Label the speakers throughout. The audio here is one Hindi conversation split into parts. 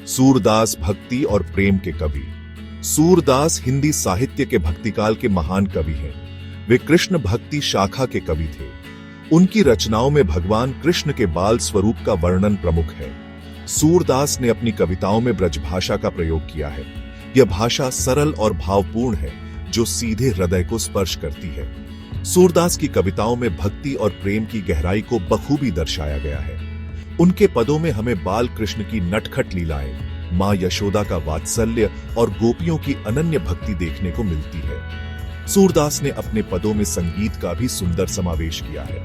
Speaker 1: सूरदास भक्ति और प्रेम के कवि। सूरदास हिंदी साहित्य के भक्तिकाल के महान कवि हैं। वे कृष्ण भक्ति शाखा के कवि थे। उनकी रचनाओं में भगवान कृष्ण के बाल स्वरूप का वर्णन प्रमुख है। सूरदास ने अपनी कविताओं में ब्रजभाषा का प्रयोग किया है। यह भाषा सरल और भावपूर्ण है, जो सीधे हृदय को स्पर्श करती है। सूरदास की कविताओं में भक्ति और प्रेम की गहराई को बखूबी दर्शाया गया है। उनके पदों में हमें बाल कृष्ण की नटखट लीलाएं, मां यशोदा का वात्सल्य और गोपियों की अनन्य भक्ति देखने को मिलती है। सूरदास ने अपने पदों में संगीत का भी सुंदर समावेश किया है।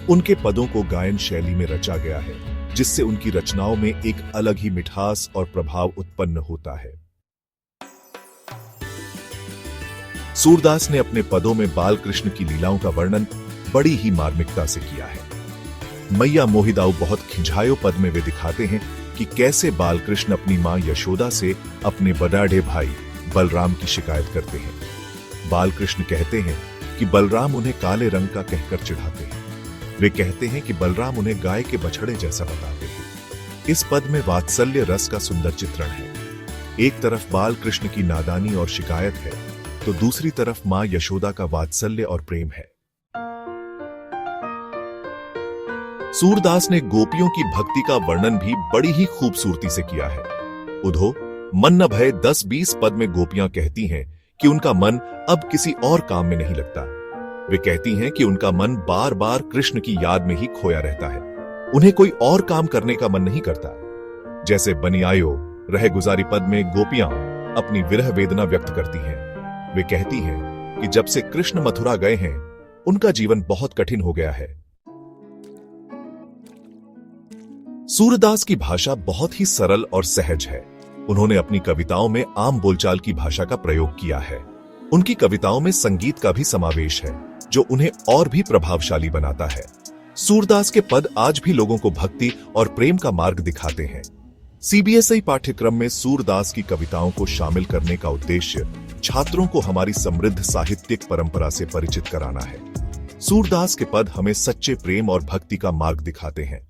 Speaker 1: उनके पदों को गायन शैली में रचा गया है, जिससे उनकी रचनाओं में एक अलग ही मिठास और प्रभाव उत्पन्न होता है। सूरदास ने अपने पदों में बाल कृष्ण की लीलाओं का वर्णन बड़ी ही मार्मिकता से किया है। मैया मोहिदाऊ बहुत खिंझायो पद में वे दिखाते हैं कि कैसे बाल कृष्ण अपनी मां यशोदा से अपने बड़ाढ़े भाई बलराम की शिकायत करते हैं। बाल कृष्ण कहते हैं कि बलराम उन्हें काले रंग का कहकर चिढ़ाते हैं। वे कहते हैं कि बलराम उन्हें गाय के बछड़े जैसा बताते हैं। इस पद में वात्सल्य रस का सुंदर चित्रण है। एक तरफ बाल कृष्ण की नादानी और शिकायत है, तो दूसरी तरफ मां यशोदा का वात्सल्य और प्रेम है। सूरदास ने गोपियों की भक्ति का वर्णन भी बड़ी ही खूबसूरती से किया है। उधो मन न भय 10-20 पद में गोपियां कहती हैं कि उनका मन अब किसी और काम में नहीं लगता। वे कहती हैं कि उनका मन बार बार कृष्ण की याद में ही खोया रहता है। उन्हें कोई और काम करने का मन नहीं करता। जैसे बनी आयो रह गुजारी पद में गोपियां अपनी विरह वेदना व्यक्त करती हैं। वे कहती हैं कि जब से कृष्ण मथुरा गए हैं, उनका जीवन बहुत कठिन हो गया है। सूरदास की भाषा बहुत ही सरल और सहज है। उन्होंने अपनी कविताओं में आम बोलचाल की भाषा का प्रयोग किया है। उनकी कविताओं में संगीत का भी समावेश है, जो उन्हें और भी प्रभावशाली बनाता है। सूरदास के पद आज भी लोगों को भक्ति और प्रेम का मार्ग दिखाते हैं। सीबीएसई पाठ्यक्रम में सूरदास की कविताओं को शामिल करने का उद्देश्य छात्रों को हमारी समृद्ध साहित्यिक परंपरा से परिचित कराना है। सूरदास के पद हमें सच्चे प्रेम और भक्ति का मार्ग दिखाते हैं।